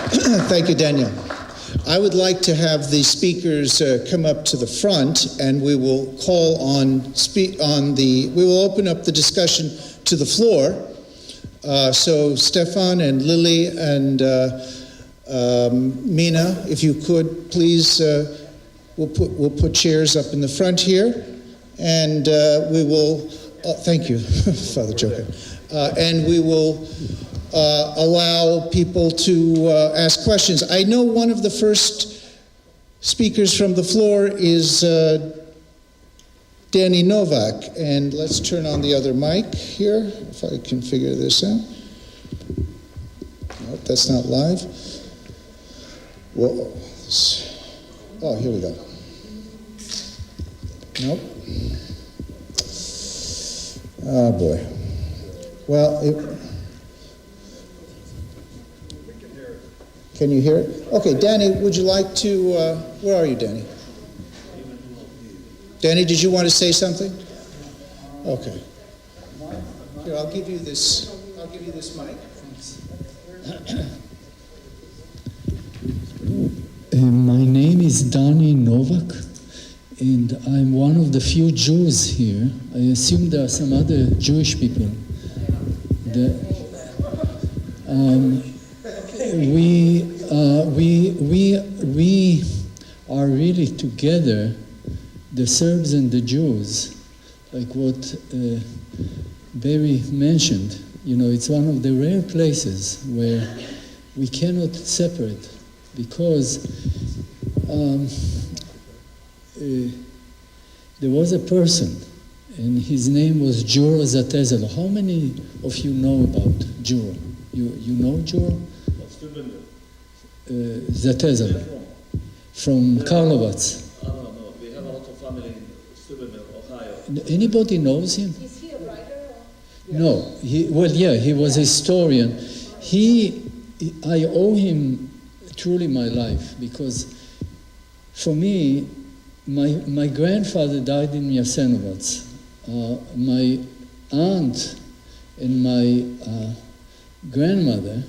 Thank you, Daniel. I would like to have the speakers come up to the front, and we will call on we will open up the discussion to the floor. So Stefan and Lily and Mina, if you could please, we'll put chairs up in the front here, and we will. Thank you, Father Joker, and we will. Allow people to ask questions. I know one of the first speakers from the floor is Jasenovac, and let's turn on the other mic here, if I can figure this out. Nope, that's not live. Whoa. Oh, here we go. Nope. Oh, boy. Well, can you hear it? Okay, Danny, would you like to, where are you, Danny? Danny, did you want to say something? Okay. Here, I'll give you this mic. My name is Jasenovac, and I'm one of the few Jews here. I assume there are some other Jewish people. We are really together, the Serbs and the Jews, like what Barry mentioned. You know, it's one of the rare places where we cannot separate, because there was a person, and his name was Juro Zatezalo. How many of you know about Juro? You know Juro? Zatezalo. From Karlovac. I don't know. We have a lot of family in Steubenville, Ohio. Anybody knows him? Is he a writer? No. He was a historian. I owe him truly my life, because for me, my grandfather died in Jasenovac. My aunt and my grandmother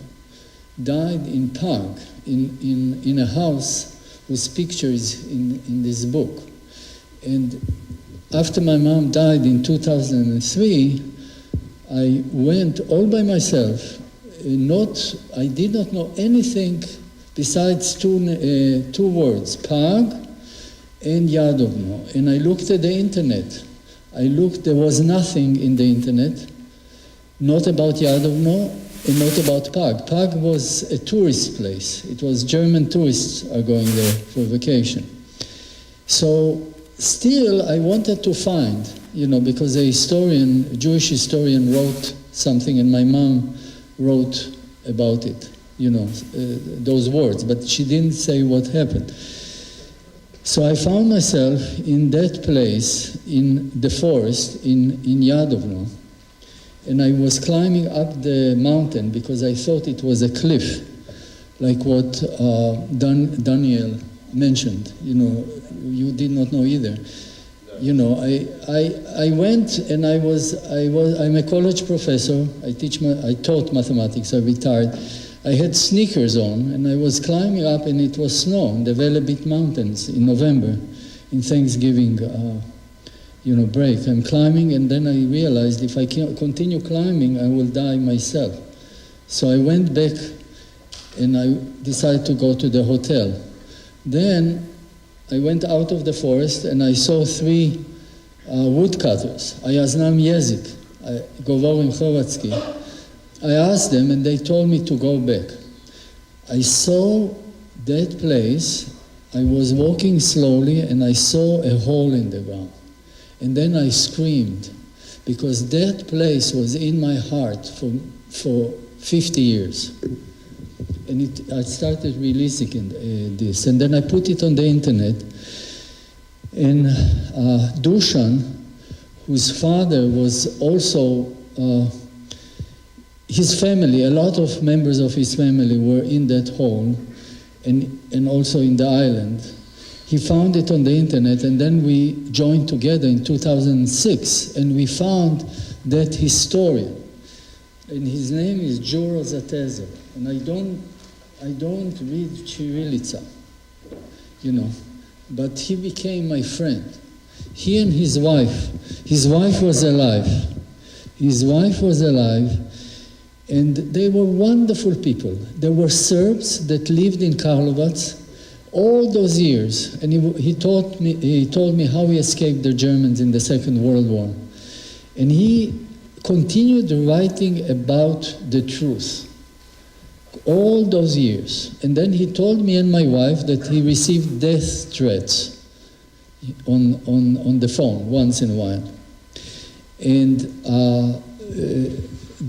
died in Prague, in a house whose picture is in this book. And after my mom died in 2003, I went all by myself. I did not know anything besides two words, Prague and Yadovno. And I looked at the internet. There was nothing in the internet, not about Yadovno and not about Prague. Prague was a tourist place. It was German tourists are going there for vacation. So still I wanted to find, because a Jewish historian wrote something, and my mom wrote about it, those words, but she didn't say what happened. So I found myself in that place, in the forest, in Yadovno, and I was climbing up the mountain because I thought it was a cliff, like what Daniel mentioned. You did not know either. I went, and I'm a college professor. I taught mathematics. I retired. I had sneakers on, and I was climbing up, and it was snow in the Velebit Mountains in November, in Thanksgiving break. I'm climbing, and then I realized if I continue climbing, I will die myself. So I went back, and I decided to go to the hotel. Then I went out of the forest, and I saw 3 woodcutters. Ayaznam Jezik, Govorim Chorvatsky. I asked them, and they told me to go back. I saw that place. I was walking slowly, and I saw a hole in the ground. And then I screamed, because that place was in my heart for 50 years. And I started releasing this. And then I put it on the internet. And Dushan, whose father was also, his family, a lot of members of his family were in that hole and also in the island. He found it on the internet, and then we joined together in 2006, and we found that historian. And his name is Juro Zatezalo. And I don't read Chirilica, you know, but he became my friend. He and his wife was alive. His wife was alive, and they were wonderful people. They were Serbs that lived in Karlovac all those years, and he told me how he escaped the Germans in the Second World War. And he continued writing about the truth all those years. And then he told me and my wife that he received death threats on the phone once in a while. And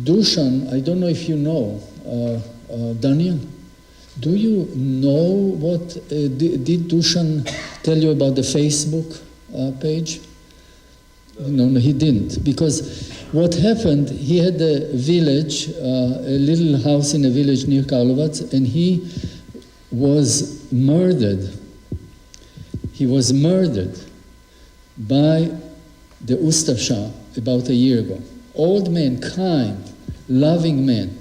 Dusan, I don't know if you know, Daniel, do you know what, did Dusan tell you about the Facebook page? No, he didn't. Because what happened, he had a village, a little house in a village near Karlovac, and he was murdered. He was murdered by the Ustasha about a year ago. Old man, kind, loving man.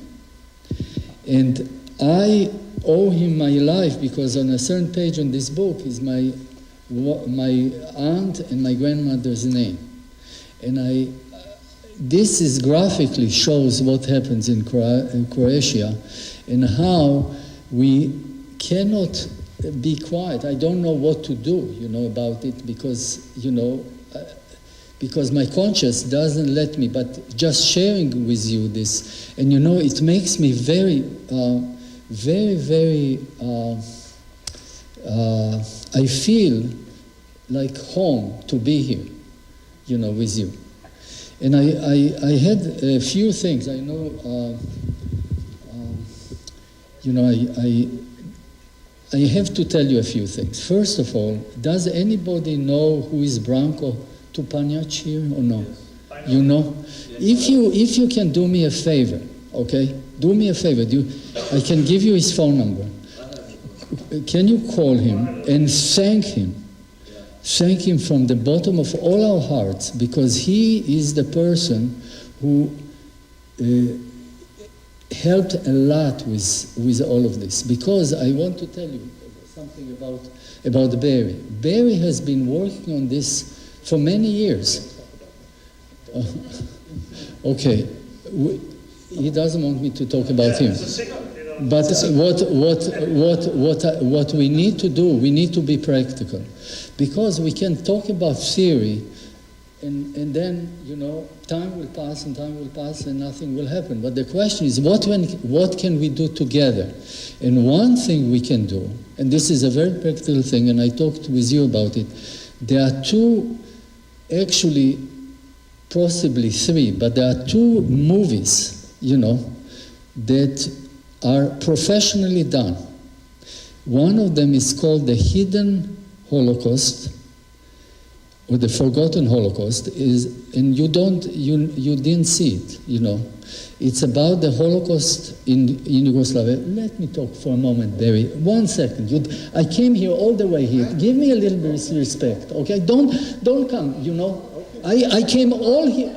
And I owe him my life because on a certain page on this book is my aunt and my grandmother's name. And this is graphically shows what happens in Croatia and how we cannot be quiet. I don't know what to do, about it because, because my conscience doesn't let me, but just sharing with you this, and it makes me very, very, I feel like home to be here, with you. And I had a few things. I know, I have to tell you a few things. First of all, does anybody know who is Branko Tupanjac here or no? Yes. You know? Yes. If you can do me a favor, okay? Do me a favor. I can give you his phone number. Can you call him and thank him? Thank him from the bottom of all our hearts, because he is the person who helped a lot with all of this. Because I want to tell you something about Barry. Barry has been working on this for many years. Okay, he doesn't want me to talk about him. But what we need to do, we need to be practical. Because we can talk about theory, and then, time will pass and nothing will happen. But the question is, what can we do together? And one thing we can do, and this is a very practical thing, and I talked with you about it, there are two, actually, possibly three, but there are two movies, that are professionally done. One of them is called The Hidden Holocaust, or The Forgotten Holocaust, and you didn't see it, It's about the Holocaust in Yugoslavia. Let me talk for a moment, Barry. 1 second. I came here all the way here. Give me a little bit of respect, okay? Don't come, I came all here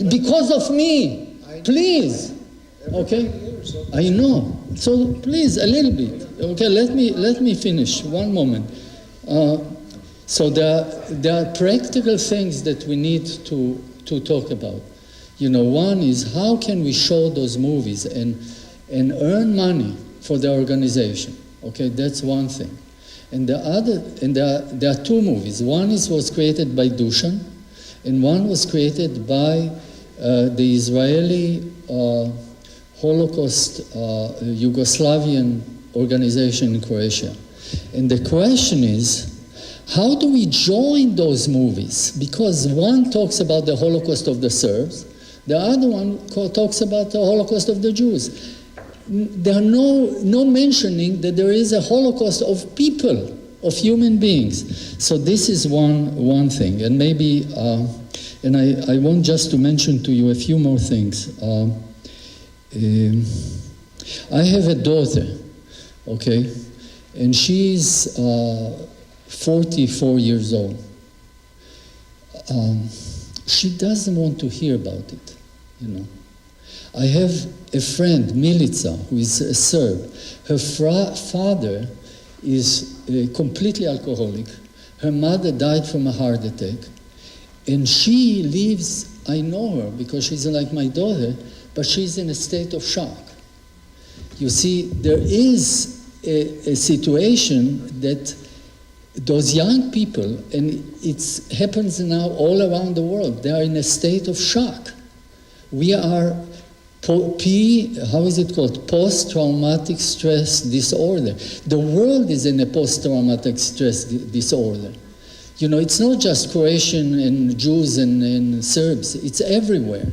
because of me. Please. Okay? I know. So please, a little bit. Okay, let me finish. 1 moment. So there are practical things that we need to talk about. One is how can we show those movies and earn money for the organization. Okay, that's one thing. And there are two movies. One was created by Dusan, and one was created by the Israeli Holocaust Yugoslavian organization in Croatia. And the question is, how do we join those movies? Because one talks about the Holocaust of the Serbs, the other one talks about the Holocaust of the Jews. There are no mentioning that there is a Holocaust of people, of human beings. So this is one thing. And maybe, and I want just to mention to you a few more things. I have a daughter, okay, and she's 44 years old. She doesn't want to hear about it, I have a friend, Milica, who is a Serb. Her father is completely alcoholic. Her mother died from a heart attack. And she lives, I know her because she's like my daughter, but she's in a state of shock. You see, there is a situation that those young people, and it happens now all around the world, they are in a state of shock. We are how is it called? Post-traumatic stress disorder. The world is in a post-traumatic stress disorder. You know, it's not just Croatian and Jews and Serbs, it's everywhere.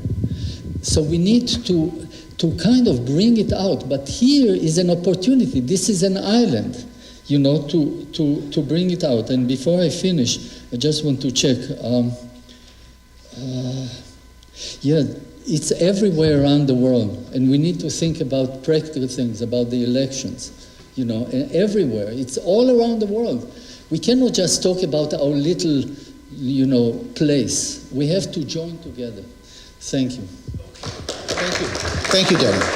So we need to kind of bring it out, but here is an opportunity. This is an island, you know, to bring it out. And before I finish, I just want to check. Yeah, it's everywhere around the world, and we need to think about practical things, about the elections, you know, and everywhere. It's all around the world. We cannot just talk about our little, you know, place. We have to join together. Thank you. Thank you. Thank you, Deborah.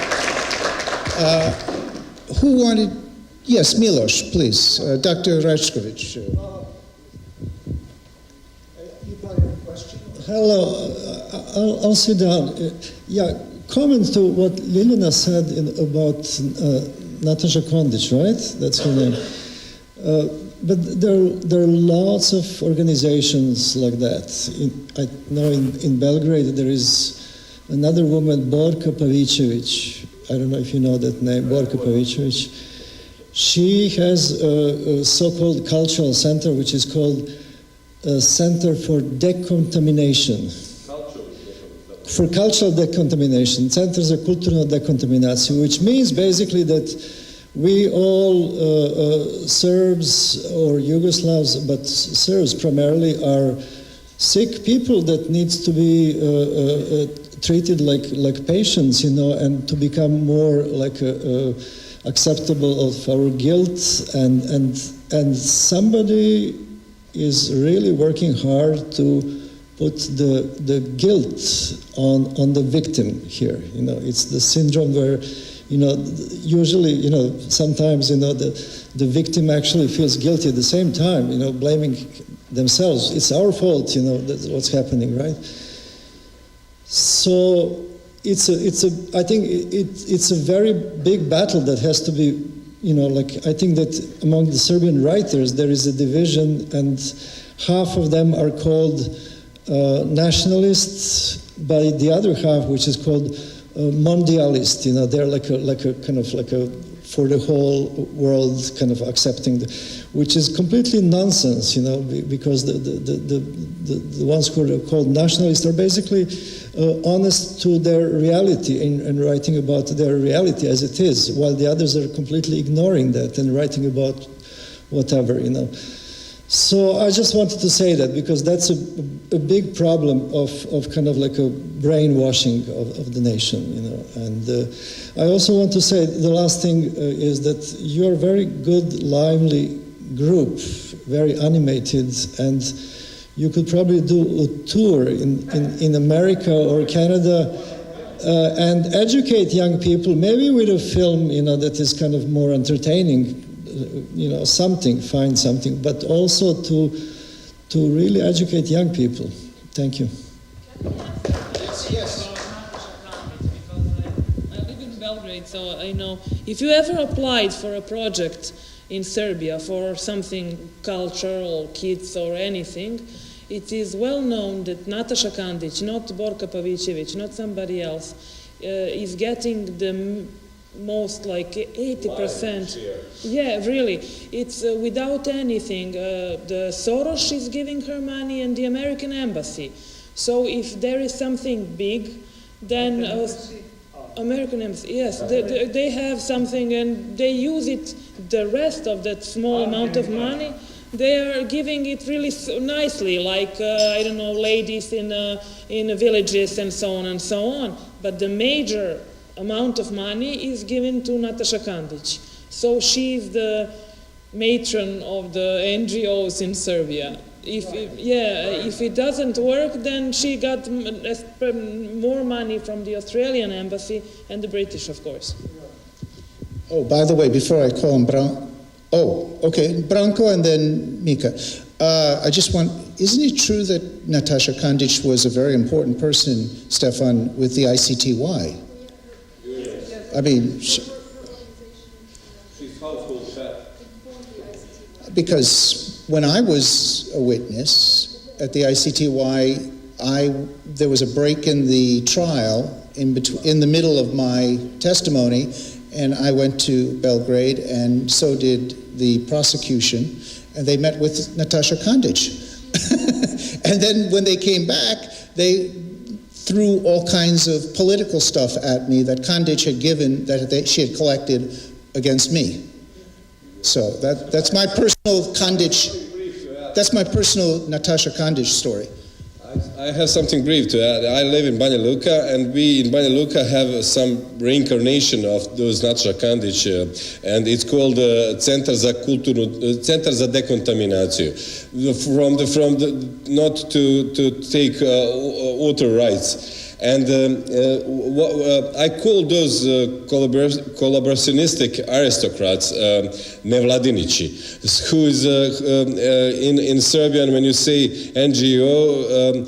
Who wanted? Yes, Milos, please. Dr. Rajkovic. You probably have a question. Hello, I'll sit down. Yeah, comment to what Liliana said about Natasha Kondic, right? That's her name. But there are lots of organizations like that. I know in Belgrade there is another woman, Borka Pavicevic. I don't know if you know that name, Borka Pavicevic. She has a so-called cultural center, which is called Center for Decontamination. For cultural decontamination. Centar za kulturnu dekontaminaciju, which means basically that we all, Serbs or Yugoslavs, but Serbs primarily, are sick people that needs to be treated like patients, you know, and to become more like acceptable of our guilt, and somebody is really working hard to put the guilt on the victim here. You know, it's the syndrome where, you know, usually, you know, sometimes, you know, the victim actually feels guilty at the same time, you know, blaming themselves. It's our fault, you know, that's what's happening, right? So I think it's a very big battle that has to be, you know, like, I think that among the Serbian writers there is a division, and half of them are called nationalists, by the other half, which is called mondialist. You know, they're like a kind of like a for the whole world kind of accepting, which is completely nonsense. You know, because the ones who are called nationalists are basically honest to their reality and writing about their reality as it is, while the others are completely ignoring that and writing about whatever. You know. So I just wanted to say that, because that's a big problem of kind of like a brainwashing of the nation, you know. And I also want to say the last thing is that you're a very good, lively group, very animated, and you could probably do a tour in America or Canada and educate young people, maybe with a film, you know, that is kind of more entertaining. You know, find something, but also to really educate young people. Thank you. Yes. I live in Belgrade, so I know if you ever applied for a project in Serbia for something cultural, kids or anything, it is well known that Nataša Kandić, not Borka Pavicevic, not somebody else, is getting the most, like 80%. Yeah, really. It's without anything. The Soros is giving her money and the American embassy. So if there is something big, then American embassy, yes, they have something and they use it. The rest of that small amount of money, they are giving it really nicely, like I don't know, ladies in villages and so on and so on. But the major amount of money is given to Nataša Kandić. So she is the matron of the NGOs in Serbia. if it doesn't work, then she got more money from the Australian embassy and the British, of course. Oh, by the way, before I call him okay, Branko and then Mika. I just want, isn't it true that Natasha Kandic was a very important person, Stefan, with the ICTY? I mean, She's household chef. because when I was a witness at the ICTY, there was a break in the trial in the middle of my testimony, and I went to Belgrade, and so did the prosecution, and they met with Natasha Kandic. And then when they came back, they threw all kinds of political stuff at me that Kandic had given, she had collected against me. So that's my personal Kandic, that's my personal Natasha Kandic story. I have something brief to add. I live in Banja Luka, and we in Banja Luka have some reincarnation of those Natasha Kandic, and it's called Centar za dekontaminaciju. Not to take water rights. And I call those collaborationistic aristocrats nevladinici, who is in Serbian, when you say NGO,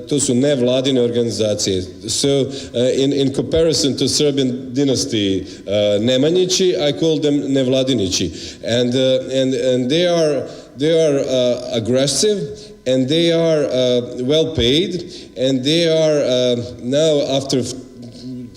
to su nevladine organizacije. So in comparison to Serbian dynasty Nemanjići, I call them nevladinici, and they are aggressive. And they are well paid, and they are now after.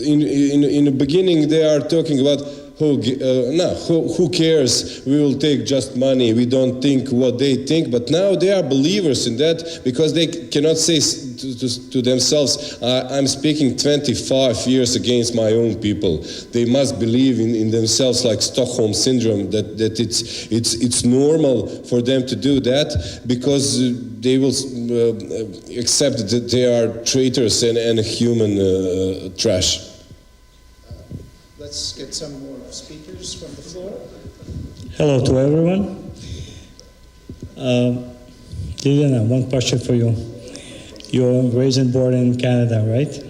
In the beginning, they are talking about who cares? We will take just money. We don't think what they think. But now they are believers in that, because they cannot say to themselves, "I'm speaking 25 years against my own people." They must believe in themselves, like Stockholm syndrome, that it's normal for them to do that, because they will accept that they are traitors and human trash. Let's get some more speakers from the floor. Hello to everyone. Liliana, one question for you. You're raised and born in Canada, right?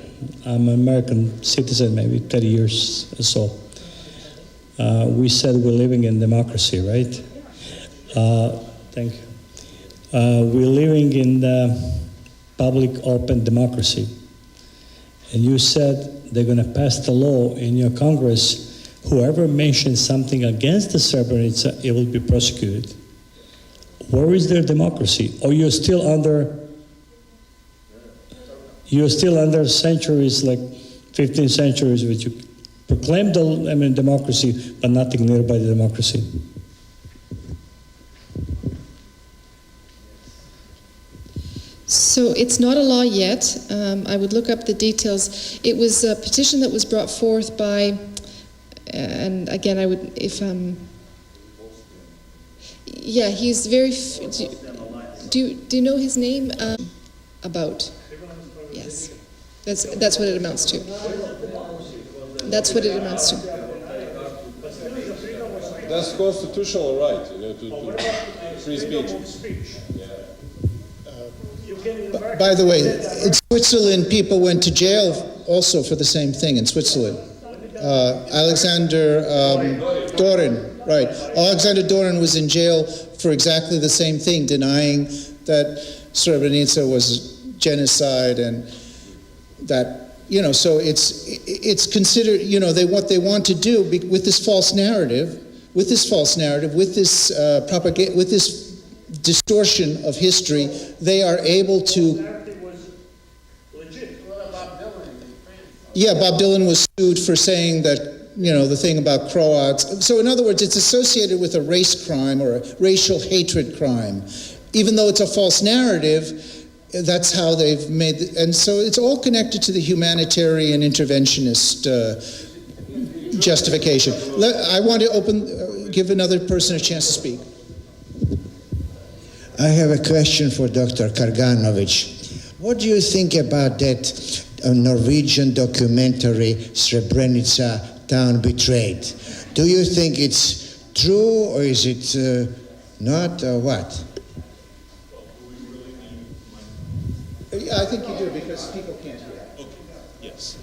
I'm an American citizen, maybe 30 years or so. We said we're living in democracy, right? Thank you. We're living in the public open democracy. And you said they're going to pass the law in your Congress. Whoever mentions something against the Srebrenica, it will be prosecuted. Where is their democracy? Or you're still under centuries, like 15 centuries, which you proclaim democracy, but nothing nearby the democracy. So it's not a law yet. I would look up the details. It was a petition that was brought forth by, and again, I would, yeah, he's very, do you know his name? About, yes. That's what it amounts to. That's what it amounts to. That's constitutional right, to free speech. By the way, in Switzerland, people went to jail also for the same thing in Switzerland. Alexander Dorin, right. Alexander Dorin was in jail for exactly the same thing, denying that Srebrenica was genocide, and that, so it's considered, what they want to do with this false narrative, with this propaganda, with this distortion of history, they are able to. Yeah, Bob Dylan was sued for saying that, the thing about Croats. So in other words, it's associated with a race crime or a racial hatred crime. Even though it's a false narrative, that's how they've made it. And so it's all connected to the humanitarian interventionist justification. I want to give another person a chance to speak. I have a question for Dr. Karganovic. What do you think about that Norwegian documentary, Srebrenica, Town Betrayed? Do you think it's true, or is it not, or what? I think you do, because people can't hear. Okay. Yes.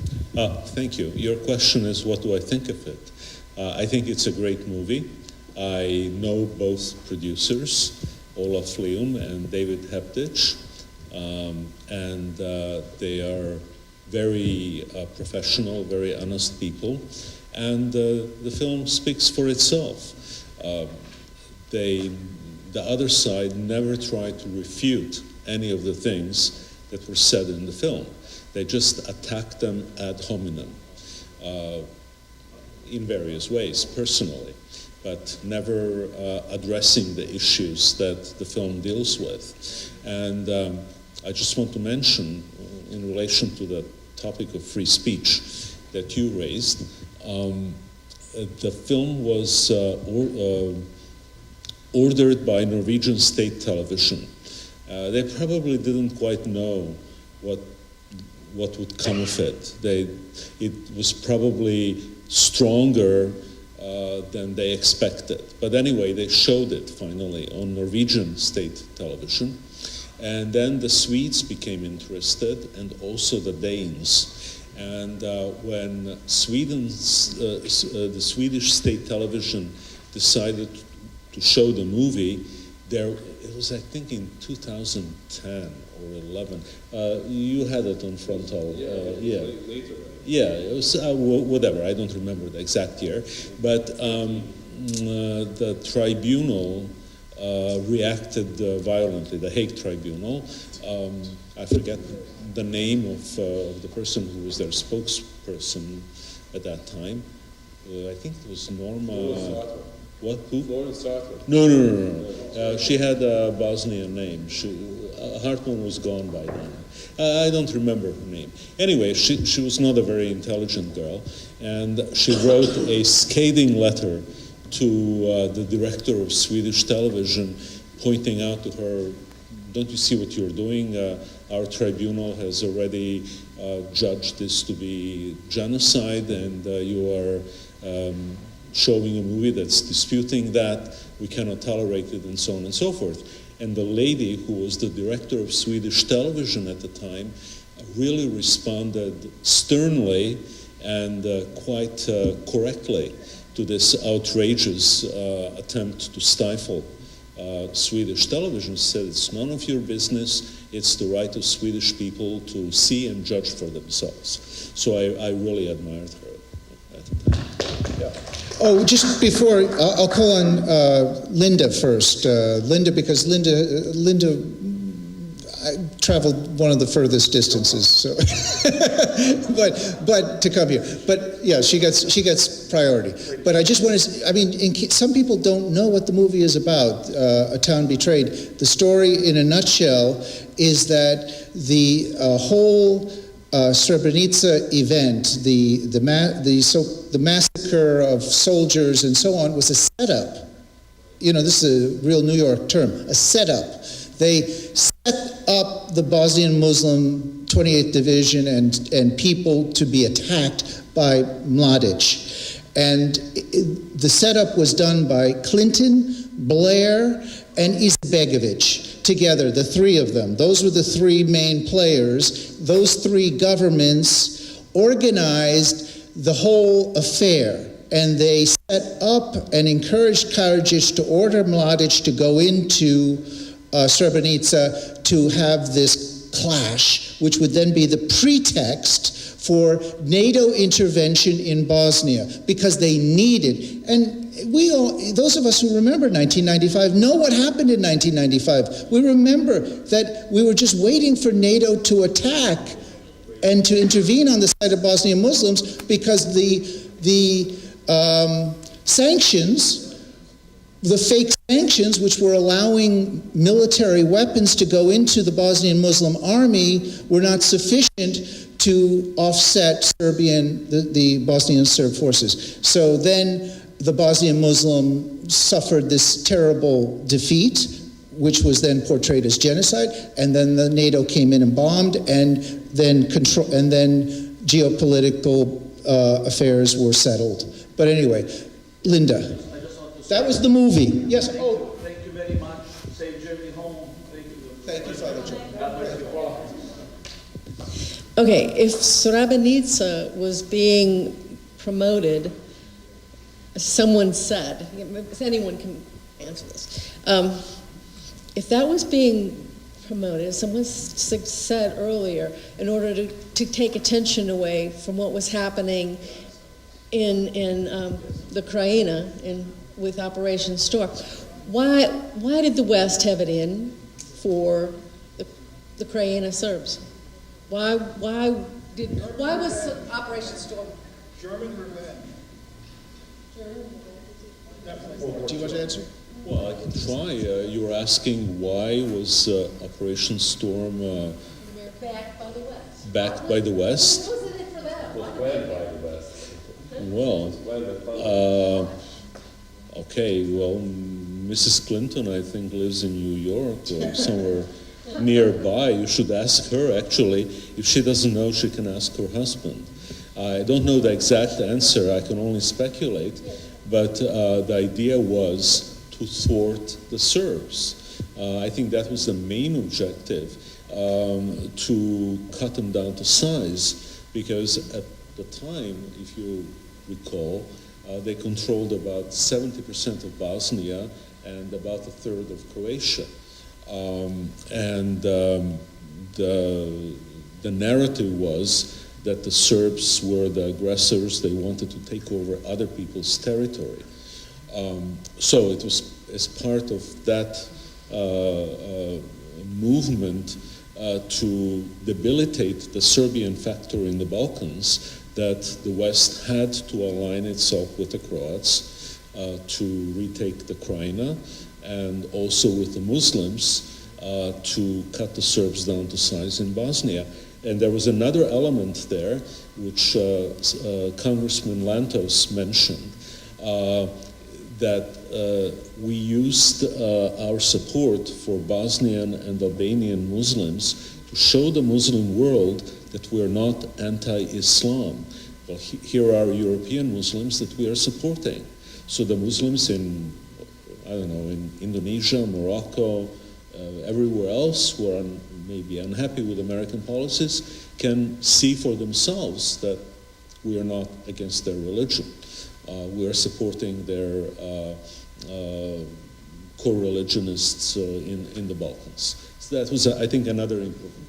Thank you. Your question is, what do I think of it? I think it's a great movie. I know both producers, Olaf Leum and David Heptich, and they are very professional, very honest people, and the film speaks for itself. The other side never tried to refute any of the things that were said in the film. They just attacked them ad hominem in various ways, personally, but never addressing the issues that the film deals with. And I just want to mention, in relation to the topic of free speech that you raised, the film was ordered by Norwegian state television. They probably didn't quite know what would come of it. It was probably stronger than they expected. But anyway, they showed it finally on Norwegian state television. And then the Swedes became interested, and also the Danes. And when the Swedish state television decided to show the movie, it was, I think, in 2010 or 11. You had it on frontal. Yeah. Yeah, it was whatever. I don't remember the exact year. But the tribunal reacted violently. The Hague Tribunal. I forget the name of the person who was their spokesperson at that time. I think it was Norma. What? Who? Florence Sartre. No. She had a Bosnian name. Hartman was gone by then. I don't remember her name. Anyway, she was not a very intelligent girl, and she wrote a scathing letter to the director of Swedish television, pointing out to her, don't you see what you're doing? Our tribunal has already judged this to be genocide, and you are showing a movie that's disputing that. We cannot tolerate it, and so on and so forth. And the lady who was the director of Swedish television at the time really responded sternly and quite correctly to this outrageous attempt to stifle Swedish television. She said, it's none of your business, it's the right of Swedish people to see and judge for themselves. So I really admired her at the time. Yeah. Oh, just before, I'll call on Linda first. Linda, because Linda I traveled one of the furthest distances, so but to come here. But yeah, she gets priority. But I just want to, I mean, some people don't know what the movie is about, A Town Betrayed. The story, in a nutshell, is that the whole Srebrenica event, the massacre of soldiers and so on, was a setup. You know, this is a real New York term, a setup. They set up the Bosnian Muslim 28th Division and people to be attacked by Mladic. And the setup was done by Clinton, Blair, and Izetbegovic together, the three of them. Those were the three main players. Those three governments organized the whole affair. And they set up and encouraged Karadzic to order Mladic to go into Srebrenica to have this clash, which would then be the pretext for NATO intervention in Bosnia, because they needed, and we all, those of us who remember 1995, know what happened in 1995. We remember that we were just waiting for NATO to attack and to intervene on the side of Bosnian Muslims, because the sanctions, the fake sanctions, which were allowing military weapons to go into the Bosnian Muslim army, were not sufficient to offset the Bosnian Serb forces. So then the Bosnian Muslim suffered this terrible defeat, which was then portrayed as genocide, and then the NATO came in and bombed, and then geopolitical affairs were settled. But anyway, Linda, that was the movie. Yes. Oh, thank you very much. Safe journey home. Thank you. Thank you, Father Joe. God bless you all. Okay, if Srebrenica was being promoted, someone said, anyone can answer this, if that was being promoted, someone said earlier, in order to take attention away from what was happening in the Krajina with Operation Storm, why did the West have it in for the Krajina Serbs? Why was Operation Storm? German revenge. Do you want to answer? Well, I can try. You were asking why was Operation Storm Backed by the West. backed by the West? What was in it for that? Well, okay, well, Mrs. Clinton, I think, lives in New York or somewhere nearby. You should ask her, actually. If she doesn't know, she can ask her husband. I don't know the exact answer. I can only speculate. But the idea was to thwart the Serbs. I think that was the main objective, to cut them down to size, because at the time, if you recall, they controlled about 70% of Bosnia and about a third of Croatia. The narrative was that the Serbs were the aggressors. They wanted to take over other people's territory. So it was as part of that movement to debilitate the Serbian factor in the Balkans that the West had to align itself with the Croats to retake the Krajina, and also with the Muslims to cut the Serbs down to size in Bosnia. And there was another element there, which Congressman Lantos mentioned, that we used our support for Bosnian and Albanian Muslims to show the Muslim world that we're not anti-Islam. Well, here are European Muslims that we are supporting. So the Muslims in, I don't know, in Indonesia, Morocco, everywhere else who are maybe unhappy with American policies can see for themselves that we are not against their religion. We are supporting their co-religionists in the Balkans. So that was, I think, another important point.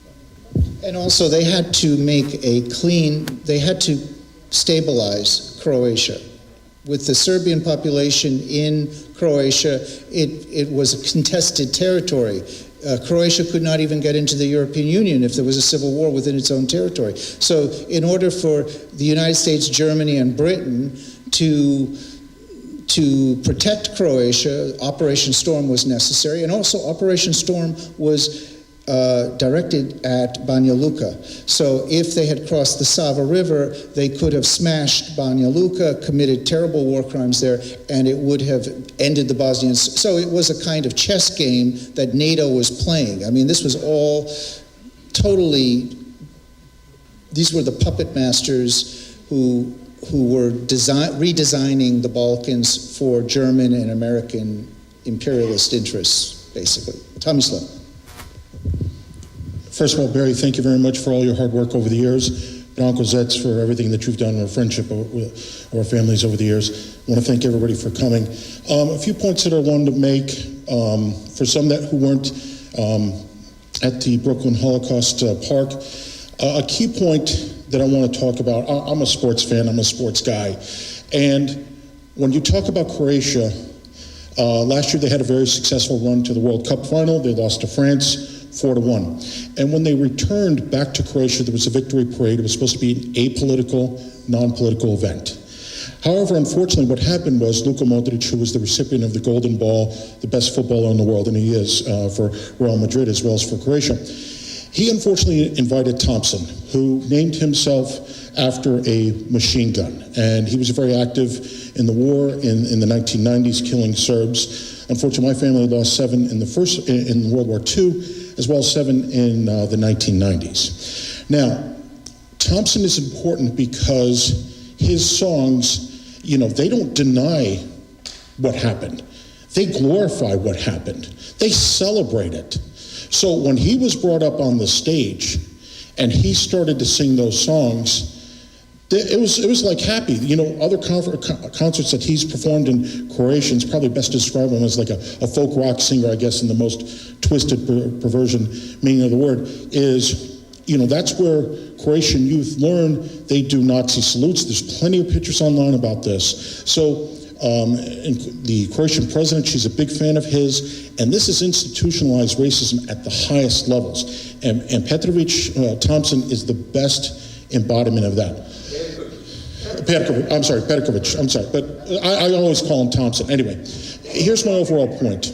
And also they had to make they had to stabilize Croatia. With the Serbian population in Croatia, it was a contested territory. Croatia could not even get into the European Union if there was a civil war within its own territory. So in order for the United States, Germany, and Britain to protect Croatia, Operation Storm was necessary, and also Operation Storm was directed at Banja Luka. So if they had crossed the Sava River, they could have smashed Banja Luka, committed terrible war crimes there, and it would have ended the Bosnians. So it was a kind of chess game that NATO was playing. I mean, this was all totally, these were the puppet masters who were redesigning the Balkans for German and American imperialist interests, basically. Tomislav. First of all, Barry, thank you very much for all your hard work over the years. Branko Zets for everything that you've done in our friendship with our families over the years. I want to thank everybody for coming. A few points that I wanted to make for some who weren't at the Brooklyn Holocaust Park. A key point that I want to talk about, I'm a sports fan, I'm a sports guy. And when you talk about Croatia, last year they had a very successful run to the World Cup final. They lost to France 4-1. And when they returned back to Croatia, there was a victory parade. It was supposed to be an apolitical, non-political event. However, unfortunately, what happened was Luka Modric, who was the recipient of the Golden Ball, the best footballer in the world, and he is for Real Madrid as well as for Croatia, he unfortunately invited Thompson, who named himself after a machine gun. And he was very active in the war in the 1990s, killing Serbs. Unfortunately, my family lost 7 in World War II, as well as 7 in the 1990s. Now, Thompson is important because his songs, they don't deny what happened. They glorify what happened. They celebrate it. So when he was brought up on the stage and he started to sing those songs, it was like happy. You know, other concerts that he's performed in Croatian, it's probably best to describe him as like a folk rock singer, I guess, in the most twisted perversion meaning of the word, is, you know, that's where Croatian youth learn. They do Nazi salutes. There's plenty of pictures online about this. So and the Croatian president, she's a big fan of his, and this is institutionalized racism at the highest levels. And Petrovic Thompson is the best embodiment of that. Petkovic, I'm sorry, but I always call him Thompson. Anyway, here's my overall point.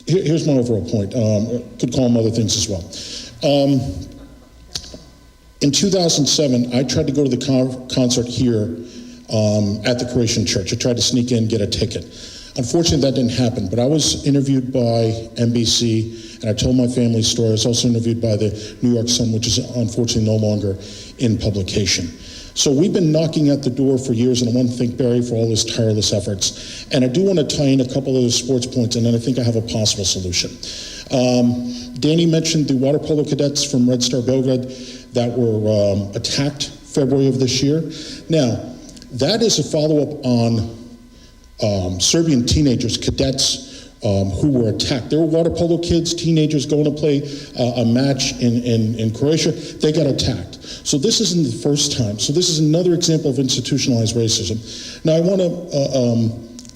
Here's my overall point. Could call him other things as well. In 2007, I tried to go to the concert here at the Croatian church. I tried to sneak in, get a ticket. Unfortunately, that didn't happen, but I was interviewed by NBC, and I told my family's story. I was also interviewed by the New York Sun, which is unfortunately no longer in publication. So we've been knocking at the door for years, and I want to thank Barry for all his tireless efforts. And I do want to tie in a couple of those sports points, and then I think I have a possible solution. Danny mentioned the water polo cadets from Red Star Belgrade that were attacked February of this year. Now, that is a follow-up on Serbian teenagers, cadets who were attacked. There were water polo kids, teenagers going to play a match in Croatia. They got attacked. So this isn't the first time. So this is another example of institutionalized racism. Now I want to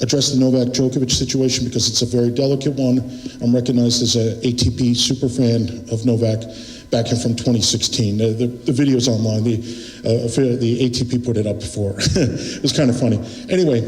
address the Novak Djokovic situation because it's a very delicate one. I'm recognized as an ATP super fan of Novak back in from 2016. The video's online. The ATP put it up before. It was kind of funny. Anyway,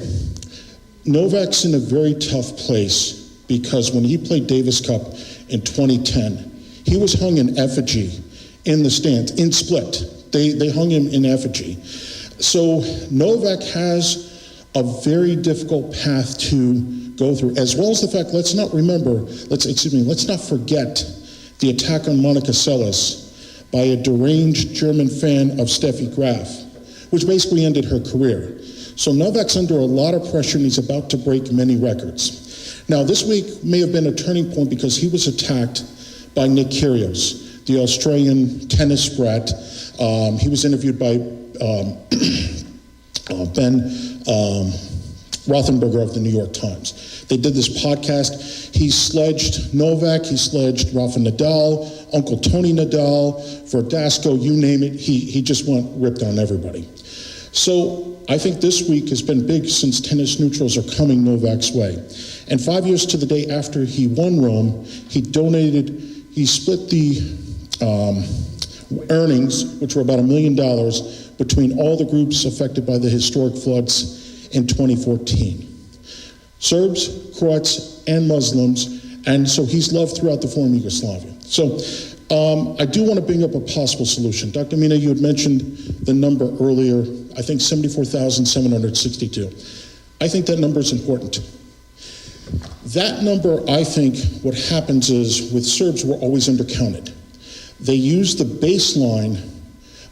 Novak's in a very tough place because when he played Davis Cup in 2010, he was hung in effigy in the stands, in Split. They hung him in effigy. So Novak has a very difficult path to go through, as well as the fact, let's not forget the attack on Monica Seles by a deranged German fan of Steffi Graf, which basically ended her career. So Novak's under a lot of pressure and he's about to break many records. Now this week may have been a turning point because he was attacked by Nick Kyrgios, the Australian tennis brat. He was interviewed by Ben Rothenberger of the New York Times. They did this podcast. He sledged Novak, he sledged Rafa Nadal, Uncle Tony Nadal, Verdasco, you name it. He just ripped on everybody. So I think this week has been big since tennis neutrals are coming Novak's way. And 5 years to the day after he won Rome, he split the earnings, which were about $1 million, between all the groups affected by the historic floods in 2014. Serbs, Croats, and Muslims, and so he's loved throughout the former Yugoslavia. So I do want to bring up a possible solution. Dr. Mina, you had mentioned the number earlier, I think 74,762. I think that number is important. That number, I think, what happens is, with Serbs, we're always undercounted. They use the baseline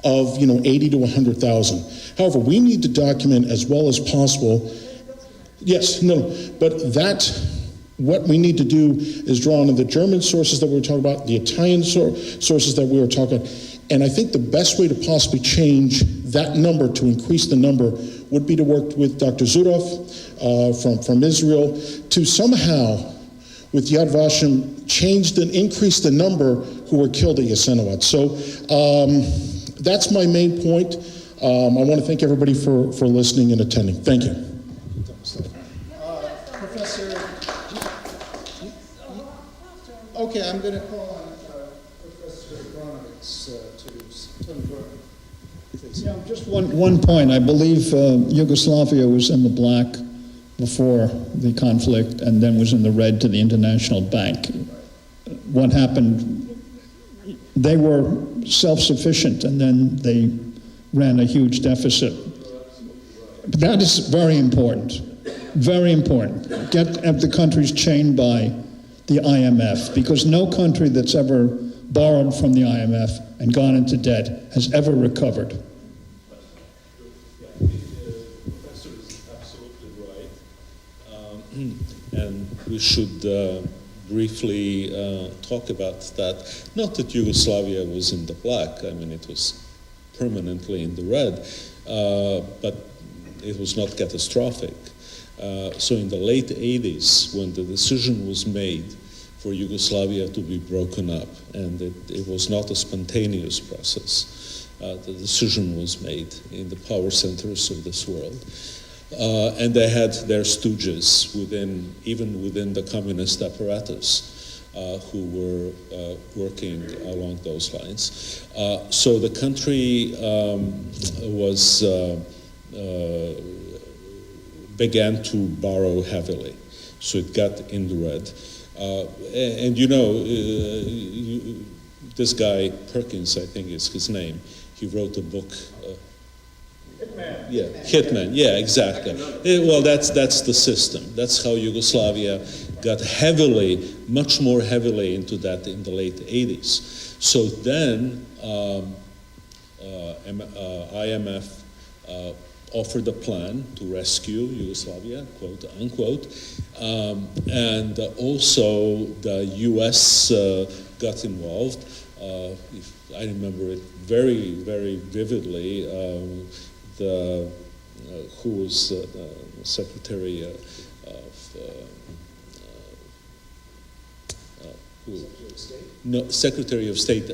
of 80 to 100,000. However, we need to document as well as possible. Yes, no, but what we need to do is draw on the German sources that we were talking about, the Italian sources that we were talking about, and I think the best way to possibly change that number, to increase the number, would be to work with Dr. Zurov from Israel to somehow, with Yad Vashem, increase the number who were killed at Jasenovac. So that's my main point. I want to thank everybody for listening and attending. Thank you. Professor, okay, I'm going to call on Professor Abramovitz to tell you. Yeah, just one point. I believe Yugoslavia was in the black before the conflict and then was in the red to the International Bank. What happened, they were self-sufficient and then they ran a huge deficit. But that is very important, very important. Get the countries chained by the IMF, because no country that's ever borrowed from the IMF and gone into debt has ever recovered. The professor is absolutely right, and we should briefly talk about that. Not that Yugoslavia was in the black, I mean, it was permanently in the red, but it was not catastrophic. So in the late 80s, when the decision was made for Yugoslavia to be broken up, and it was not a spontaneous process, the decision was made in the power centers of this world. And they had their stooges even within the communist apparatus who were working along those lines. So the country began to borrow heavily. So it got in the red. And you know, this guy, Perkins, I think is his name, he wrote a book. Hitman. Yeah, Hitman. Yeah, exactly. Well, that's the system. That's how Yugoslavia got much more heavily into that in the late 80s. So then IMF offered a plan to rescue Yugoslavia, quote unquote, and also the U.S. got involved. If I remember it very, very vividly. Who was the Secretary of Secretary of State,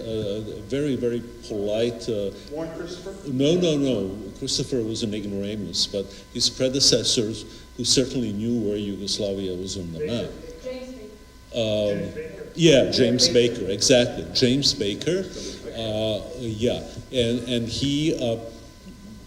very, very polite. Warren Christopher? No. Christopher was an ignoramus, but his predecessors, who certainly knew where Yugoslavia was on the map. James Baker. Yeah, James Baker, exactly. James Baker, and he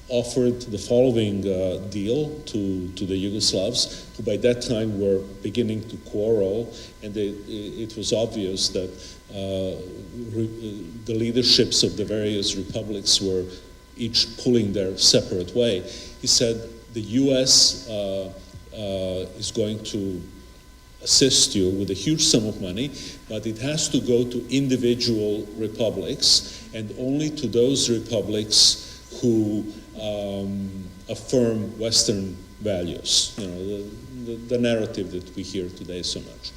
offered the following deal to the Yugoslavs, who by that time were beginning to quarrel, and it was obvious that the leaderships of the various republics were each pulling their separate way. He said, the U.S. is going to assist you with a huge sum of money, but it has to go to individual republics, and only to those republics who affirm Western values, you know, the narrative that we hear today so much.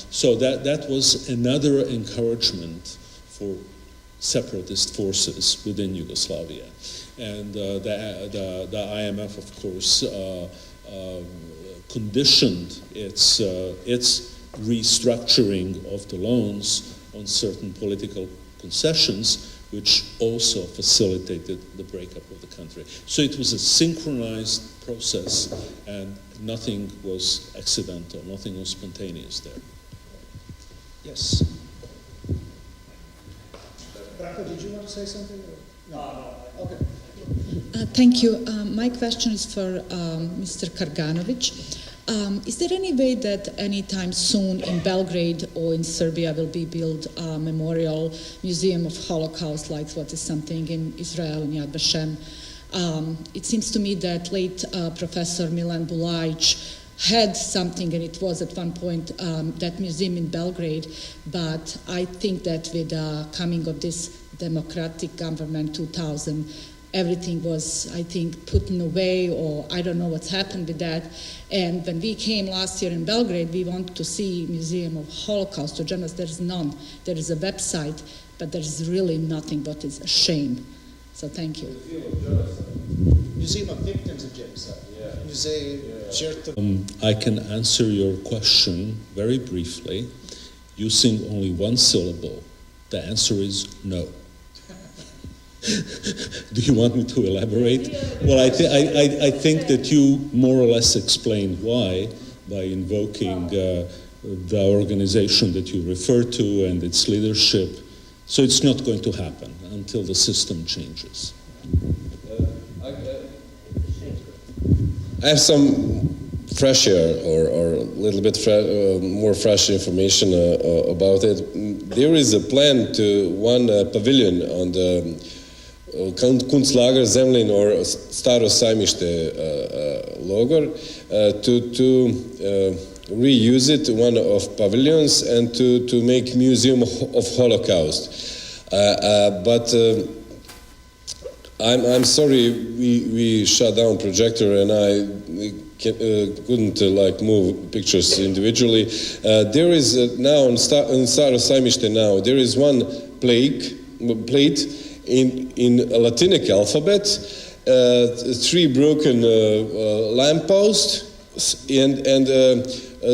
So that was another encouragement for separatist forces within Yugoslavia. And the IMF, of course, conditioned its restructuring of the loans on certain political concessions, which also facilitated the breakup of the country. So it was a synchronized process, and nothing was accidental, nothing was spontaneous there. Yes. Branko, did you want to say something? No. Okay. Thank you. My question is for Mr. Karganovic. Is there any way that anytime soon in Belgrade or in Serbia will be built a memorial museum of Holocaust, like what is something in Israel and Yad Vashem? It seems to me that late Professor Milan Bulajic had something, and it was at one point that museum in Belgrade, but I think that with the coming of this democratic government 2000, everything was, I think, put in away, or I don't know what's happened with that. And when we came last year in Belgrade, we wanted to see Museum of Holocaust or Genocide. There is none. There is a website, but there is really nothing, but it's a shame. So thank you. Museum of Victims of Genocide. I can answer your question very briefly using only one syllable. The answer is no. Do you want me to elaborate? Well, I think that you more or less explained why by invoking the organization that you refer to and its leadership. So it's not going to happen until the system changes. I have some fresher or a little bit more fresh information about it. There is a plan to one pavilion on the Kunstlager Zemlin or Staro Sajmište logor to reuse it, one of pavilions, and to make museum of Holocaust. But I'm sorry we shut down projector, and I couldn't move pictures individually. There is now in Staro Sajmište now there is one plate in Latinic alphabet, 3 broken lampposts, and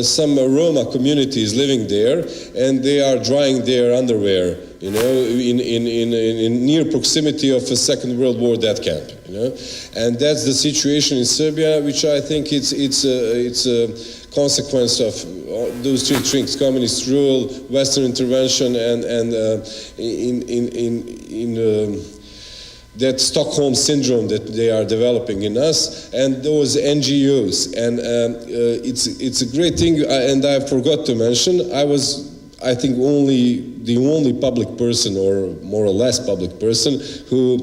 some Roma communities living there, and they are drying their underwear, you know, in near proximity of a Second World War death camp, you know, and that's the situation in Serbia, which I think it's a consequence of those 3 things: communist rule, Western intervention, and that Stockholm syndrome that they are developing in us, and those NGOs. And it's a great thing, and I forgot to mention, I was, I think, the only public person, or more or less public person, who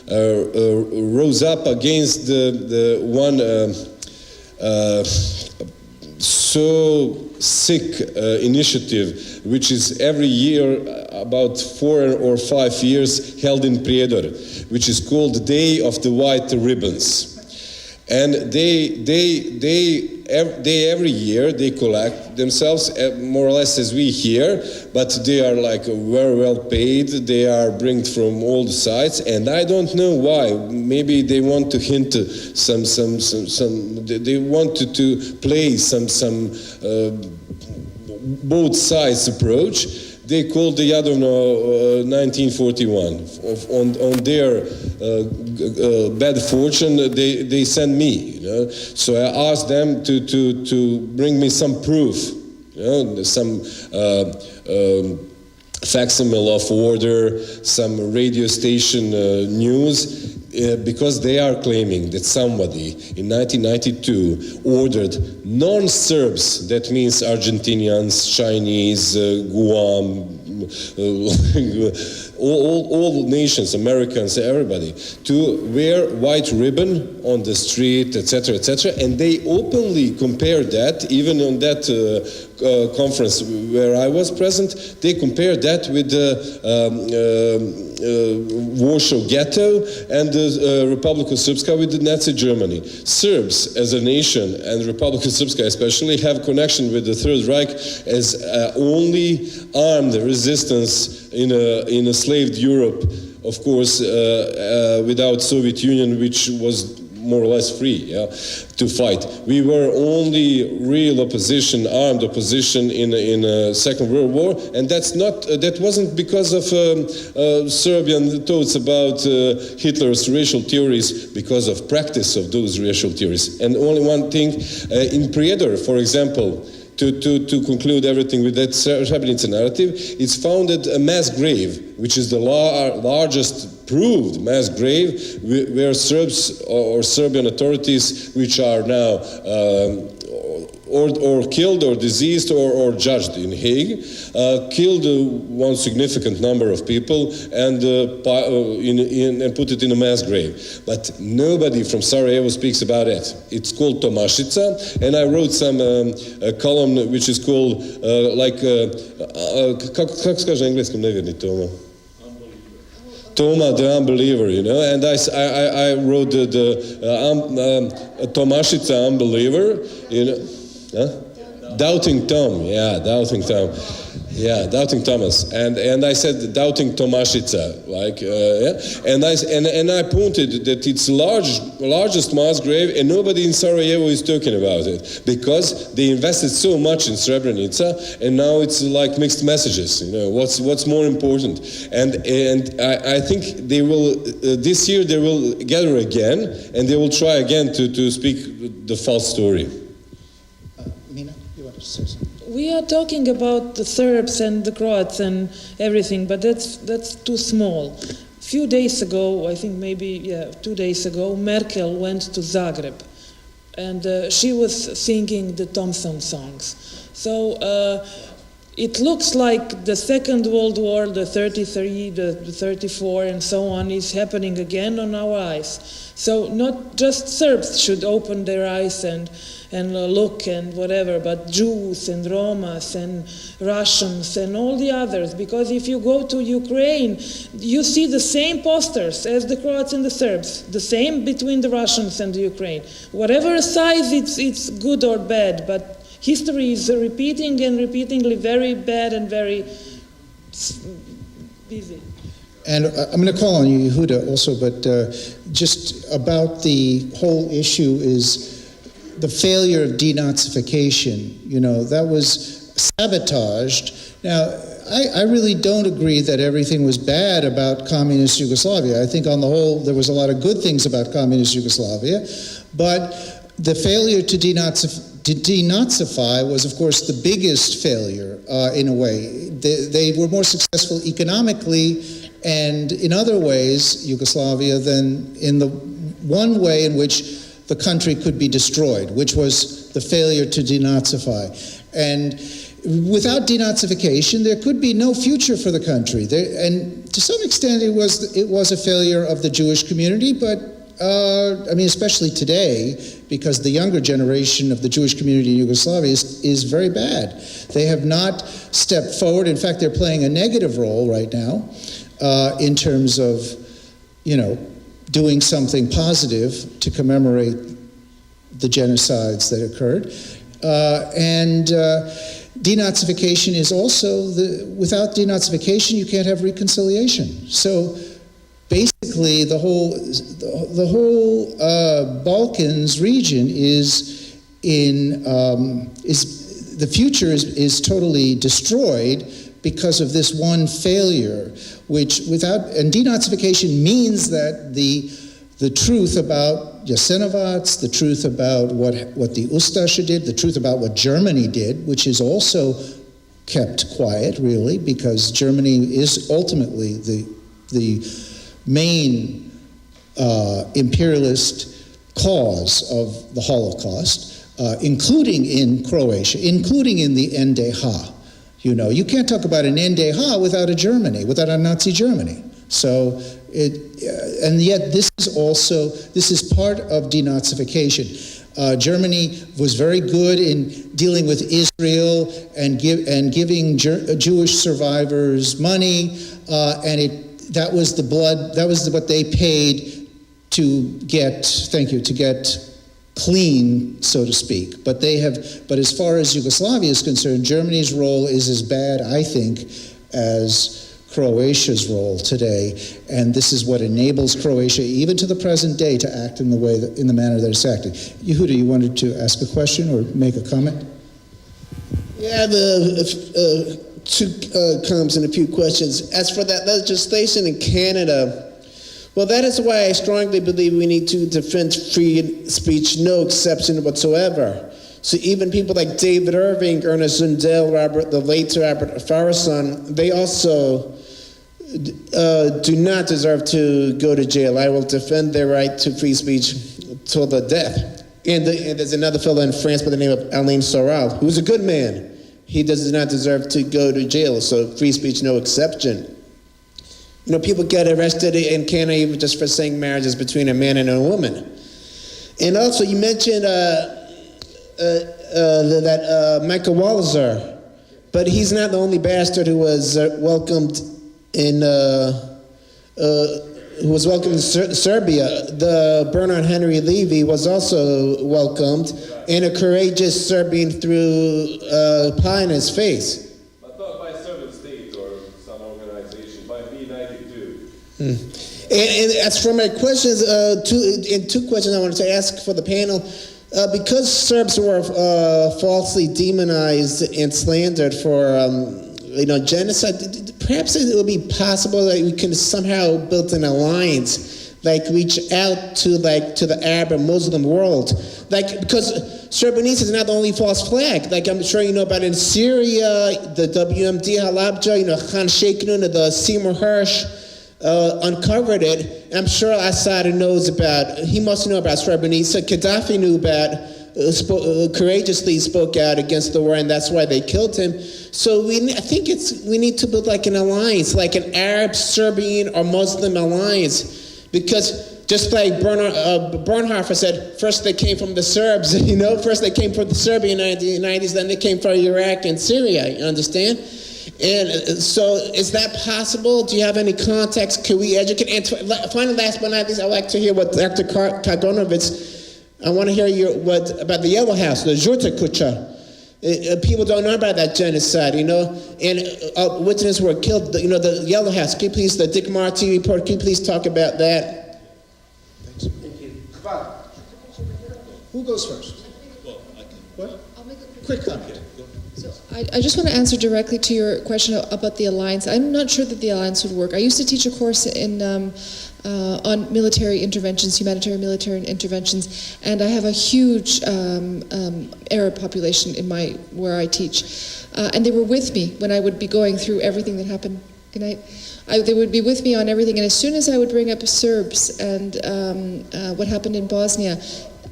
rose up against the one so sick initiative, which is every year, about 4 or 5 years, held in Prijedor, which is called Day of the White Ribbons. And they every year they collect themselves more or less as we here, but they are like very well paid. They are bring from all the sides, and I don't know why. Maybe they want to hint some. They wanted to play some both sides approach. They called the Jadovno 1941. On their bad fortune, they sent me. You know? So I asked them to bring me some proof, you know, some facsimile of order, some radio station news, because they are claiming that somebody in 1992 ordered non-Serbs, that means Argentinians, Chinese, Guam, all nations, Americans, everybody, to wear white ribbon on the street, etc., etc., and they openly compared that, even on that conference where I was present, they compared that with the Warsaw Ghetto and the Republika Srpska with the Nazi Germany. Serbs as a nation, and Republika Srpska especially, have connection with the Third Reich as only armed resistance in a slaved Europe, of course, without Soviet Union, which was more or less free, yeah, to fight. We were only real opposition, armed opposition in Second World War, and that wasn't because of Serbian thoughts about Hitler's racial theories, because of practice of those racial theories. And only one thing, in Prijedor, for example, to conclude everything with that Srebrenica narrative, it's founded a mass grave, which is the largest proved mass grave where Serbs or Serbian authorities, which are now or killed or diseased or judged in Hague, killed one significant number of people and put it in a mass grave. But nobody from Sarajevo speaks about it. It's called Tomašica, and I wrote some column which is called kako se kaže na engleskom, nevjerni Toma? Toma the Unbeliever, you know, and I wrote the Tomašica Unbeliever, you know. Huh? Doubting Tom, yeah, Doubting Tom, yeah, Doubting Thomas, and I said Doubting Tomašica, like, yeah, and I pointed that it's largest mass grave, and nobody in Sarajevo is talking about it because they invested so much in Srebrenica, and now it's like mixed messages. You know, what's more important, and I think they will this year they will gather again, and they will try again to speak the false story. We are talking about the Serbs and the Croats and everything, but that's too small. A few days ago, I think maybe 2 days ago, Merkel went to Zagreb, and she was singing the Thompson songs. So it looks like the Second World War, the 33, the 34, and so on, is happening again on our eyes. So not just Serbs should open their eyes and look and whatever, but Jews and Romas and Russians and all the others. Because if you go to Ukraine, you see the same posters as the Croats and the Serbs, the same between the Russians and the Ukraine. Whatever size, it's good or bad, but history is repeating and repeatedly very bad and very busy. And I'm going to call on you, Yehuda, also, but just about the whole issue is the failure of denazification. You know, that was sabotaged. Now, I really don't agree that everything was bad about communist Yugoslavia. I think on the whole there was a lot of good things about communist Yugoslavia, but the failure to denazify was, of course, the biggest failure in a way. They were more successful economically and in other ways, Yugoslavia, than in the one way in which the country could be destroyed, which was the failure to denazify. And without denazification, there could be no future for the country. And to some extent, it was a failure of the Jewish community, but I mean, especially today, because the younger generation of the Jewish community in Yugoslavia is very bad. They have not stepped forward. In fact, they're playing a negative role right now in terms of, you know, doing something positive to commemorate the genocides that occurred. And denazification is also, without denazification, you can't have reconciliation. So basically, the whole Balkans region is the future is totally destroyed because of this one failure, and denazification means that the truth about Jasenovac, the truth about what the Ustasha did, the truth about what Germany did, which is also kept quiet, really, because Germany is ultimately the main imperialist cause of the Holocaust, including in Croatia, including in the NDH. You know, you can't talk about an NDH without a Germany, without a Nazi Germany. So, and yet this is part of denazification. Germany was very good in dealing with Israel and giving Jewish survivors money, and that was what they paid to get. Thank you, to get clean, so to speak. But as far as Yugoslavia is concerned, Germany's role is as bad, I think, as Croatia's role today, and this is what enables Croatia, even to the present day, to act in the manner that it's acting. Yehuda, you wanted to ask a question or make a comment? Yeah, two comments and a few questions. As for that legislation in Canada, well, that is why I strongly believe we need to defend free speech, no exception whatsoever. So even people like David Irving, Ernest Zundel, the late Robert Farrason, they also do not deserve to go to jail. I will defend their right to free speech till the death. And there's another fellow in France by the name of Alain Soral, who's a good man. He does not deserve to go to jail, so free speech, no exception. You know, people get arrested in Canada even just for saying marriage is between a man and a woman. And also, you mentioned that Michael Walzer, but he's not the only bastard who was welcomed in Serbia. The Bernard Henry Levy was also welcomed, and a courageous Serbian threw pie in his face. But not by Serbian state or some organization, by B-92. And as for my questions, two questions I wanted to ask for the panel. Because Serbs were falsely demonized and slandered for genocide, perhaps it would be possible that we can somehow build an alliance, reach out to the Arab and Muslim world, because Srebrenica is not the only false flag. I'm sure you know about in Syria, the WMD Halabja, Khan Sheikh the Seymour Hirsch uncovered it. I'm sure Assad knows about. He must know about Srebrenica. Gaddafi knew about courageously spoke out against the war, and that's why they killed him. So I think we need to build like an alliance, like an Arab, Serbian, or Muslim alliance, because just like Bernhofer said, first they came from the Serbs, first they came from the Serbian in the 90s, then they came from Iraq and Syria, you understand? And so is that possible? Do you have any context? Can we educate? And finally, last but not least, I'd like to hear what Dr. Kaganovich, I want to hear about the Yellow House, the Žuta Kuća. People don't know about that genocide, and witnesses were killed, the Yellow House. Can you please, the Dick Marty report, can you please talk about that? Thank you. Who goes first? What? I'll make a quick comment. So I just want to answer directly to your question about the alliance. I'm not sure that the alliance would work. I used to teach a course on military interventions, humanitarian military interventions, and I have a huge Arab population where I teach, and they were with me when I would be going through everything that happened. Good night. They would be with me on everything, and as soon as I would bring up Serbs and what happened in Bosnia,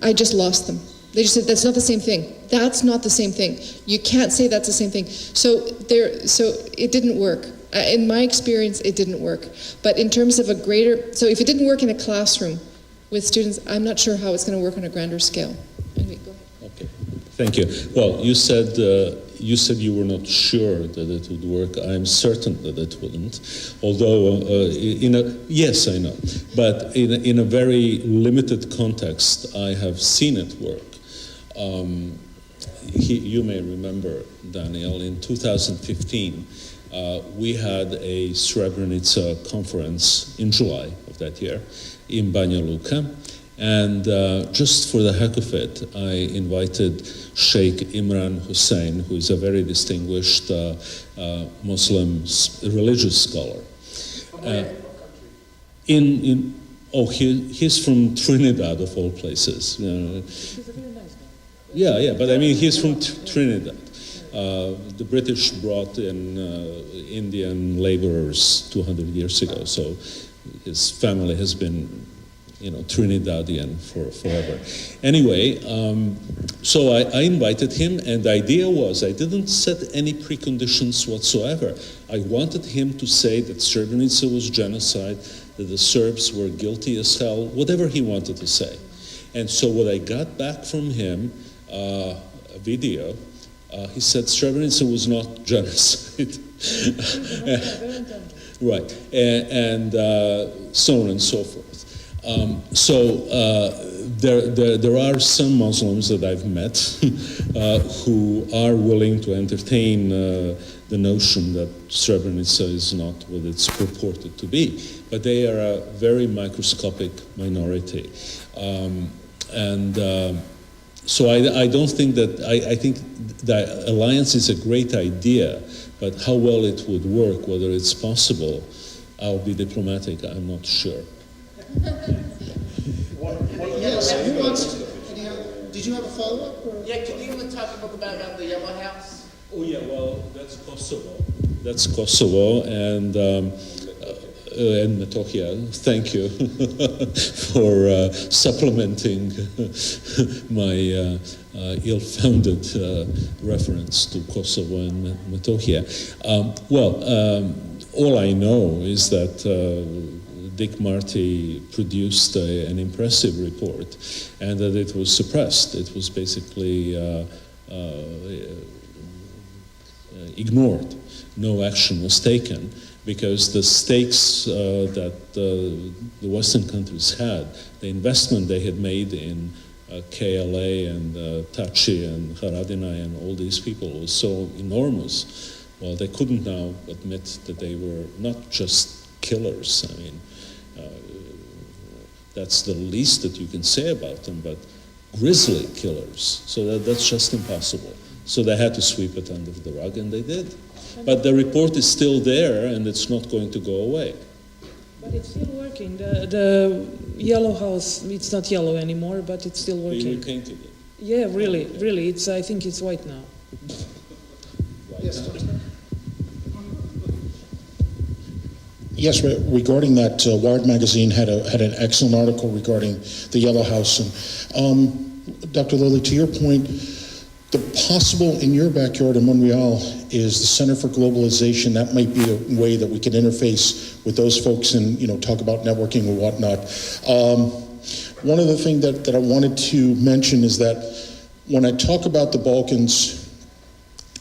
I just lost them. They just said, that's not the same thing. That's not the same thing. You can't say that's the same thing. So it didn't work. In my experience, it didn't work. But in terms of so if it didn't work in a classroom with students, I'm not sure how it's going to work on a grander scale. Anyway, go ahead. Okay, thank you. Well, you said you were not sure that it would work. I'm certain that it wouldn't. Although, yes, I know. But in a very limited context, I have seen it work. You may remember, Daniel, in 2015, we had a Srebrenica conference in July of that year in Banja Luka. And just for the heck of it, I invited Sheikh Imran Hussein, who is a very distinguished Muslim religious scholar. He's from Trinidad, of all places. He's a very nice guy. Yeah, but I mean, he's from Trinidad. The British brought in Indian laborers 200 years ago, so his family has been Trinidadian for forever. Anyway, so I invited him, and the idea was I didn't set any preconditions whatsoever. I wanted him to say that Srebrenica was genocide, that the Serbs were guilty as hell, whatever he wanted to say. And so what I got back from him, a video, he said Srebrenica was not genocide. Right, and so on and so forth. There are some Muslims that I've met who are willing to entertain the notion that Srebrenica is not what it's purported to be, but they are a very microscopic minority. So I don't think that, I think the alliance is a great idea, but how well it would work, whether it's possible, I'll be diplomatic, I'm not sure. Yes, who wants to? Did you have a follow-up? Yeah, can you talk about the Yellow House? Oh yeah, well, that's Kosovo. That's Kosovo, and Metohija. Thank you for supplementing my ill-founded reference to Kosovo and Metohija. All I know is that Dick Marty produced an impressive report, and that it was suppressed. It was basically ignored. No action was taken because the stakes that the Western countries had, the investment they had made in KLA and Taci and Haradinaj and all these people was so enormous. Well, they couldn't now admit that they were not just killers. I mean, that's the least that you can say about them, but grisly killers. So that's just impossible. So they had to sweep it under the rug, and they did. But the report is still there, and it's not going to go away. But it's still working. The Yellow House, it's not yellow anymore, but it's still working. They repainted it. Yeah, really. I think it's white now. Yes. Yes, regarding that, Wired magazine had an excellent article regarding the Yellow House, and Dr. Lilly, to your point, the possible in your backyard in Montreal is the Center for Globalization. That might be a way that we can interface with those folks and, you know, talk about networking or whatnot. One other thing that I wanted to mention is that when I talk about the Balkans,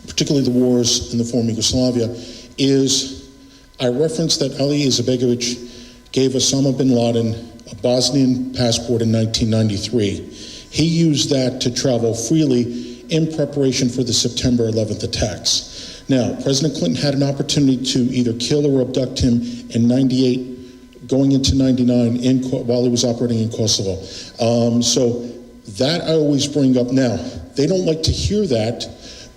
particularly the wars in the former Yugoslavia, is I referenced that Ali Izetbegovic gave Osama bin Laden a Bosnian passport in 1993. He used that to travel freely in preparation for the September 11th attacks. Now, President Clinton had an opportunity to either kill or abduct him in 98, going into 99 while he was operating in Kosovo. So that I always bring up now. They don't like to hear that,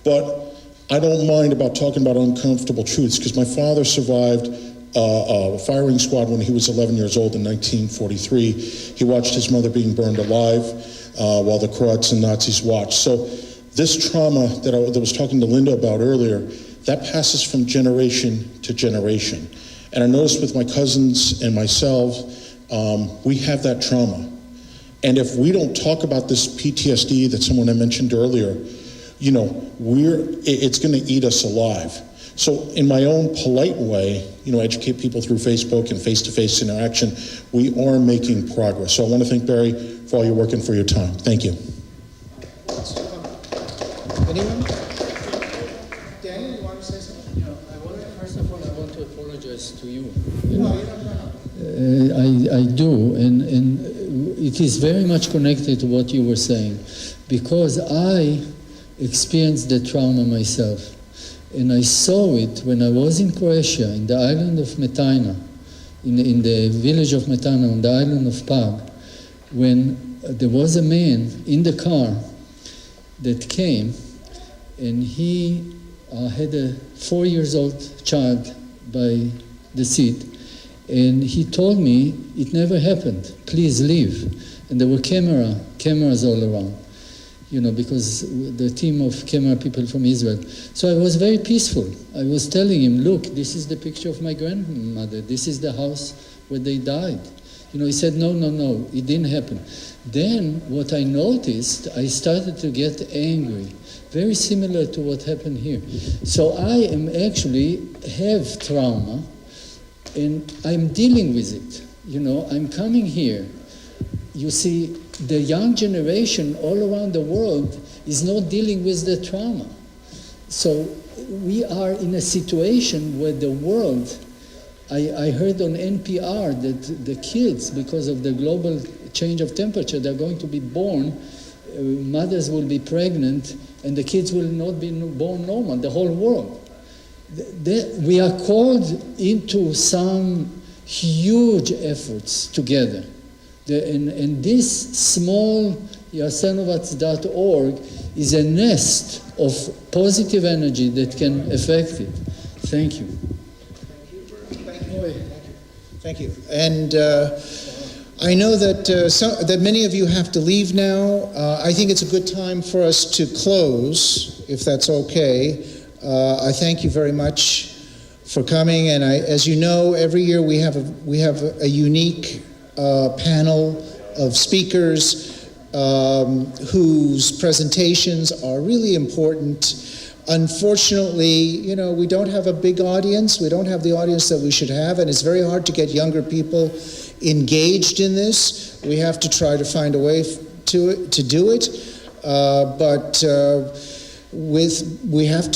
but I don't mind about talking about uncomfortable truths, because my father survived a firing squad when he was 11 years old in 1943. He watched his mother being burned alive while the Croats and Nazis watched. So this trauma that I was talking to Linda about earlier, that passes from generation to generation. And I noticed with my cousins and myself, we have that trauma. And if we don't talk about this PTSD that someone I mentioned earlier, you know, it's going to eat us alive. So in my own polite way, you know, educate people through Facebook and face-to-face interaction, we are making progress. So I want to thank Barry for all your work and for your time. Thank you. Anyone? Danny, you want to say something? First of all, I want to apologize to you. No. I do, and it is very much connected to what you were saying, because I experienced the trauma myself, and I saw it when I was in Croatia, in the island of Metajna, in the village of Metajna on the island of Pag, when there was a man in the car that came, and he had a 4-year-old child by the seat, and he told me it never happened, please leave. And there were cameras all around, you know, because the team of camera people from Israel. So I was very peaceful. I was telling him, look, this is the picture of my grandmother, this is the house where they died. You know, he said, no, it didn't happen. Then what I noticed, I started to get angry, very similar to what happened here. So I am actually have trauma, and I'm dealing with it. You know, I'm coming here. You see, the young generation all around the world is not dealing with the trauma. So we are in a situation where the world, I heard on NPR that the kids, because of the global change of temperature, they're going to be born, mothers will be pregnant, and the kids will not be born normal, the whole world. We are called into some huge efforts together. And this small Jasenovac.org is a nest of positive energy that can affect it. Thank you. Thank you. And I know that that many of you have to leave now. I think it's a good time for us to close, if that's okay. I thank you very much for coming. And as you know, every year we have a unique panel of speakers whose presentations are really important. Unfortunately, you know, we don't have a big audience. We don't have the audience that we should have, and it's very hard to get younger people engaged in this. We have to try to find a way to do it, but we have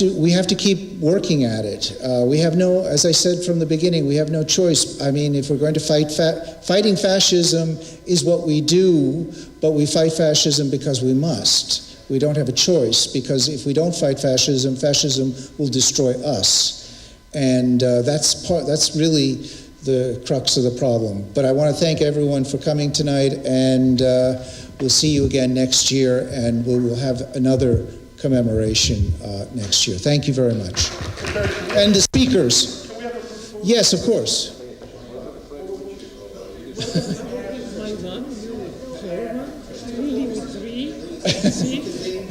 to keep working at it. We have no, as I said from the beginning, we have no choice. I mean, if we're going to fighting fascism is what we do, but we fight fascism because we must. We don't have a choice, because if we don't fight fascism, fascism will destroy us. And that's really the crux of the problem. But I want to thank everyone for coming tonight, and we'll see you again next year, and we will have another commemoration next year. Thank you very much. And the speakers. Yes, of course. My one, your one, really 3, 6.